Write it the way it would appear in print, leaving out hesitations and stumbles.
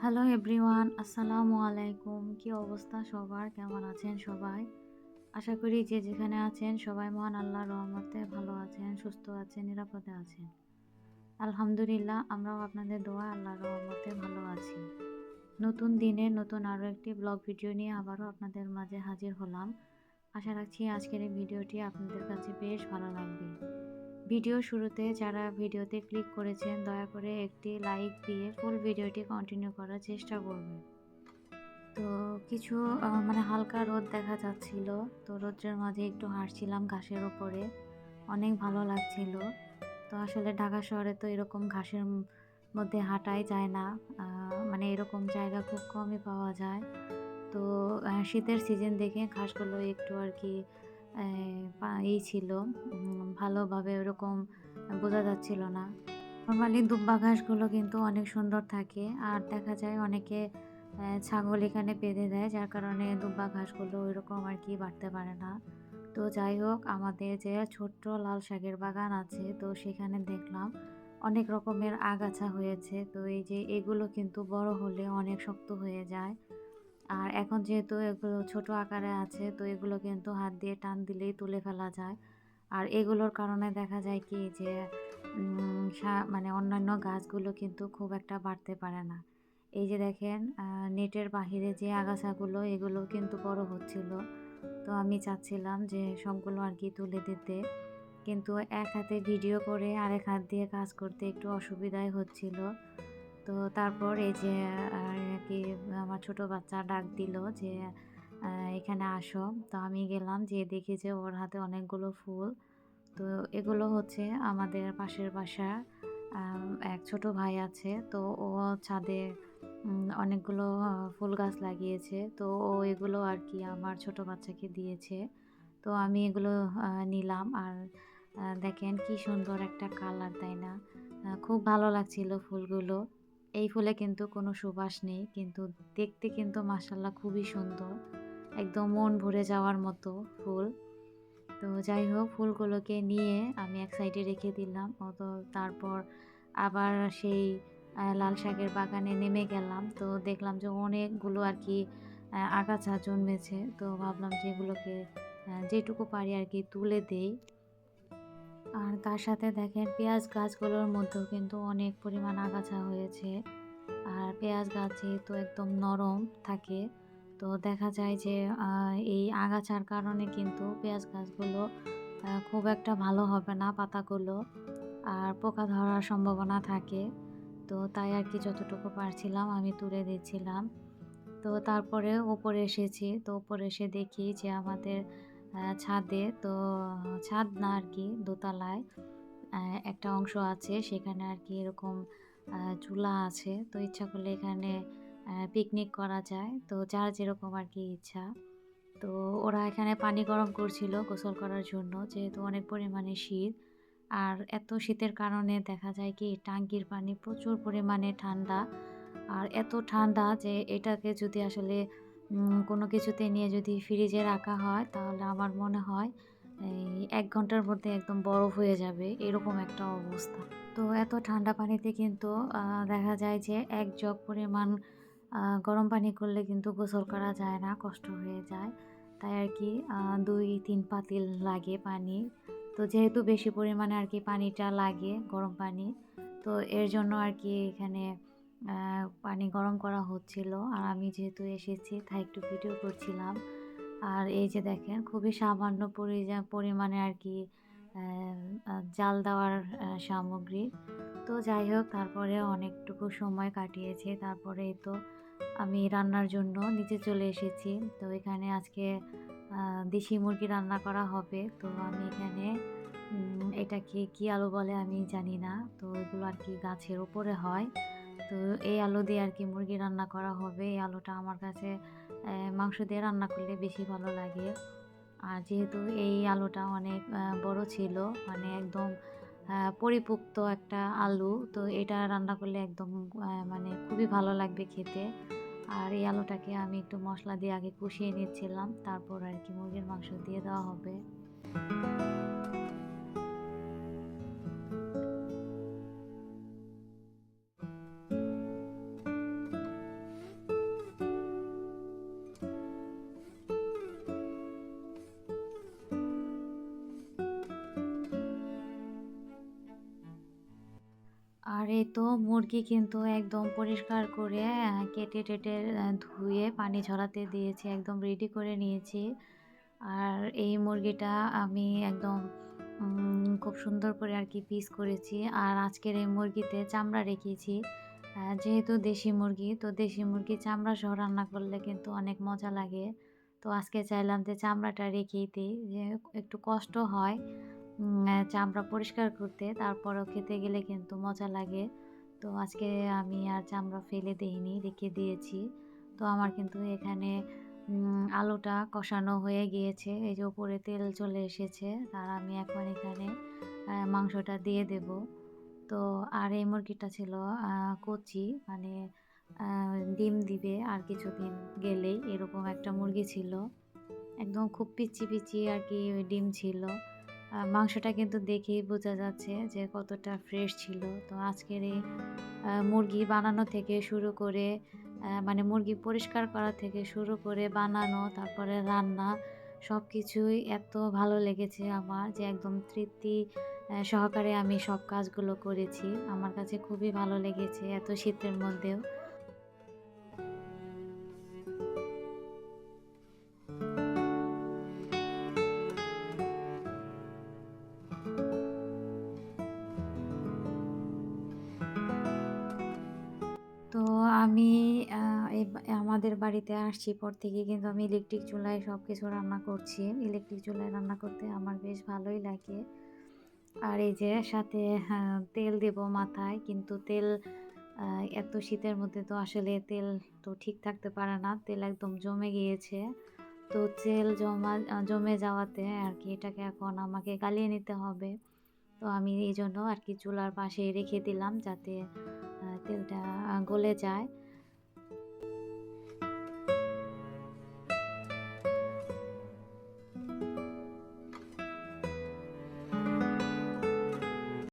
Hello everyone, আসসালামু আলাইকুম। কি অবস্থা সবার? কেমন আছেন সবাই? আশা করি যে যেখানে আছেন সবাই মহান আল্লাহর রহমতে ভালো আছেন, সুস্থ আছেন, নিরাপদে আছেন। আলহামদুলিল্লাহ, আমরাও আপনাদের দোয়ায় আল্লাহর রহমতে ভালো আছি। নতুন দিনে নতুন আরও একটি ব্লগ ভিডিও নিয়ে আবারও আপনাদের মাঝে হাজির হলাম। আশা রাখছি আজকের এই ভিডিওটি আপনাদের কাছে বেশ ভালো লাগবে। ভিডিও শুরুতে যারা ভিডিওতে ক্লিক করেছেন দয়া করে একটি লাইক দিয়ে ফুল ভিডিওটি কন্টিনিউ করার চেষ্টা করবেন। তো কিছু মানে হালকা রোদ দেখা যাচ্ছিল। তো রোদ্রের মাঝে একটু হাঁটছিলাম ঘাসের উপরে। অনেক ভালো লাগছিল। তো আসলে ঢাকা শহরে তো এরকম ঘাসের মধ্যে হাঁটাই যায় না। মানে এরকম জায়গা খুব কমই পাওয়া যায়। তো শীতের সিজন দেখে ঘাসগুলো একটু আরকি ছিল, ভালোভাবে ওরকম বোঝা যাচ্ছিল না। নরমালি দুব্বা ঘাসগুলো কিন্তু অনেক সুন্দর থাকে। আর দেখা যায় অনেকে ছাগল এখানে বেঁধে দেয়, যার কারণে দুব্বা ঘাসগুলো ওইরকম আরকি বাড়তে পারে না। তো যাই হোক, আমাদের যে ছোট্ট লাল শাকের বাগান আছে, তো সেখানে দেখলাম অনেক রকমের আগাছা হয়েছে। তো এই যে এগুলো কিন্তু বড় হলে অনেক শক্ত হয়ে যায়। আর এখন যেহেতু এগুলো ছোট আকারে আছে, তো এগুলো কিন্তু হাত দিয়ে টান দিলেই তুলে ফেলা যায়। আর এগুলোর কারণে দেখা যায় কি যে মানে অন্যান্য গাছগুলো কিন্তু খুব একটা বাড়তে পারে না। এই যে দেখেন, নেটের বাহিরে যে আগাছাগুলো এগুলো কিন্তু বড় হচ্ছিল। তো আমি চাচ্ছিলাম যে সবগুলো আরকি তুলে দিতে। কিন্তু এক হাতে ভিডিও করে আরেক হাত দিয়ে কাজ করতে একটু অসুবিধাই হচ্ছিল। তো তারপর এই যে আরকি আমার ছোট বাচ্চা ডাক দিল যে এখানে আসো। তো আমি গেলাম, যেয়ে দেখি যে ওর হাতে অনেকগুলো ফুল। তো এগুলো হচ্ছে আমাদের পাশের বাসার এক ছোট ভাই আছে। তো ও ছাদে অনেকগুলো ফুল গাছ লাগিয়েছে। তো ও এগুলো আরকি আমার ছোট বাচ্চাকে দিয়েছে। তো আমি এগুলো নিলাম। আর দেখেন কি সুন্দর একটা কালার, তাই না? খুব ভালো লাগছিল ফুলগুলো। এই ফুলে কিন্তু কোনো সুবাস নেই, কিন্তু দেখতে কিন্তু মাশাআল্লাহ খুবই সুন্দর। একদম মন ভরে যাওয়ার মতো ফুল। তো যাই হোক, ফুলগুলোকে নিয়ে আমি এক সাইডে রেখে দিলাম। তো তারপর আবার সেই লাল শাকের বাগানে নেমে গেলাম। তো দেখলাম যে অনেকগুলো আরকি আগাছা জন্মেছে। তো ভাবলাম যে এগুলোকে যেটুকু পারি আরকি তুলে দেই। আর তার সাথে দেখেন পেঁয়াজ গাছগুলোর মধ্যেও কিন্তু অনেক পরিমাণ আগাছা হয়েছে। আর পেঁয়াজ গাছ যেহেতু একদম নরম থাকে, তো দেখা যায় যে এই আগাছার কারণে কিন্তু পেঁয়াজ গাছগুলো খুব একটা ভালো হবে না পাতাগুলো। আর পোকা ধরার সম্ভাবনা থাকে। তো তাই আরকি যতটুকু পারছিলাম আমি তুলে দিচ্ছিলাম। তো তারপরে উপরে এসেছি। তো উপরে এসে দেখি যে আমাদের ছাদে তো ছাদ না আরকি দোতলায় একটা অংশ আছে, সেখানে আরকি এরকম চুলা আছে। তো ইচ্ছা করলে এখানে পিকনিক করা যায়। তো যার যেরকম আরকি ইচ্ছা। তো ওরা এখানে পানি গরম করছিল গোসল করার জন্য, যেহেতু অনেক পরিমাণে শীত। আর এত শীতের কারণে দেখা যায় কি টাঙ্কির পানি প্রচুর পরিমাণে ঠান্ডা। আর এত ঠান্ডা যে এটাকে যদি আসলে কোনো কিছুতে নিয়ে যদি ফ্রিজে রাখা হয়, তাহলে আমার মনে হয় এই ১ ঘন্টার মধ্যে একদম বরফ হয়ে যাবে, এরকম একটা অবস্থা। তো এত ঠান্ডা পানিতে কিন্তু আ দেখা যায় যে ১ জগ পরিমাণ গরম পানি করলে কিন্তু গোসল করা যায় না, কষ্ট হয়ে যায়। তাই আরকি ২-৩ পাতিল লাগে পানি। তো যেহেতু বেশি পরিমাণে আরকি পানিটা লাগে, গরম পানি, তো এর জন্য আরকি এখানে আ পানি গরম করা হচ্ছিল। আর আমি যেহেতু এসেছি তাই একটু ভিডিও করছিলাম। আর এই যে দেখেন খুবই সামান্য পরিমাণে আরকি অ্যা জাল দেওয়ার সামগ্রী। তো যাই হোক, তারপরে অনেকটুকু সময় কাটিয়েছি। তারপরে এই তো আমি রান্নার জন্য নিচে চলে এসেছি। তো এখানে আজকে আ দেশি মুরগি রান্না করা হবে। তো আমি এখানে এটাকে কি আলু বলে আমি জানি না। তো এগুলো আরকি গাছের উপরে হয়। তো এই আলু দিয়ে আরকি মুরগি রান্না করা হবে। এই আলুটা আমার কাছে মাংস দিয়ে রান্না করলে বেশি ভালো লাগে। আর যেহেতু এই আলুটা অনেক বড় ছিল, মানে একদম পরিপুক্ত একটা আলু। তো এটা রান্না করলে একদম মানে খুবই ভালো লাগবে খেতে। আর এই আলুটাকে আমি একটু মসলা দিয়ে আগে কষিয়ে নিচ্ছিলাম। তারপর আরকি মুরগির মাংস দিয়ে দেওয়া হবে। আর এই তো মুরগি কিন্তু একদম পরিষ্কার করে কেটে-টেটে ধুয়ে পানি ঝরাতে দিয়েছি। একদম রেডি করে নিয়েছি। আর এই মুরগিটা আমি একদম খুব সুন্দর করে আরকি পিস করেছি। আর আজকের এই মুরগিতে চামড়া রেখেছি। যেহেতু দেশি মুরগি, তো দেশি মুরগির চামড়া সহ রান্না করলে কিন্তু অনেক মজা লাগে। তো আজকে চাইলাম যে চামড়াটা রেখেই দেই, যে একটু কষ্ট হয় চামড়া পরিষ্কার করতে, তারপরেও খেতে গেলে কিন্তু মজা লাগে। তো আজকে আমি আর চামড়া ফেলে দেইনি, রেখে দিয়েছি। তো আমার কিন্তু এখানে আলুটা কষানো হয়ে গিয়েছে। এই যে উপরে তেল চলে এসেছে। আর আমি এখন এখানে মাংসটা দিয়ে দেব। তো আর এই মুরগিটা ছিল কচি, মানে আ ডিম দিবে আর কিছুদিন গেলেই, এরকম একটা মুরগি ছিল। একদম খুব পিচ্চি, পিচ্চি আরকি ডিম ছিল। মাংসটা কিন্তু দেখেই বোঝা যাচ্ছে যে কতটা ফ্রেশ ছিল। তো আজকের এই মুরগি বানানো থেকে শুরু করে মানে মুরগি পরিষ্কার করা থেকে শুরু করে বানানো, তারপরে রান্না সবকিছুই এত ভালো লেগেছে আমার, যে একদম তৃপ্তি সহকারে আমি সব কাজগুলো করেছি। আমার কাছে খুবই ভালো লেগেছে এত শীতের মধ্যেও। তো আমি আ এই আমাদের বাড়িতে আসছি পর থেকে কিন্তু আমি ইলেকট্রিক চুলায় সবকিছু রান্না করছি। ইলেকট্রিক চুলায় রান্না করতে আমার বেশ ভালোই লাগে। আর এই যে সাথে তেল দেব মাথায়। কিন্তু তেল আ এত শীতের মধ্যে তো আসলে তেল তো ঠিক থাকতে পারে না। তেল একদম জমে গিয়েছে। তো তেল জমে যাওয়াতে আরকি এটাকে এখন আমাকে গালিয়ে নিতে হবে। তো আমি এইজন্য আরকি চুলার পাশেই রেখে দিলাম, যাতে তেলটা গলে যায়।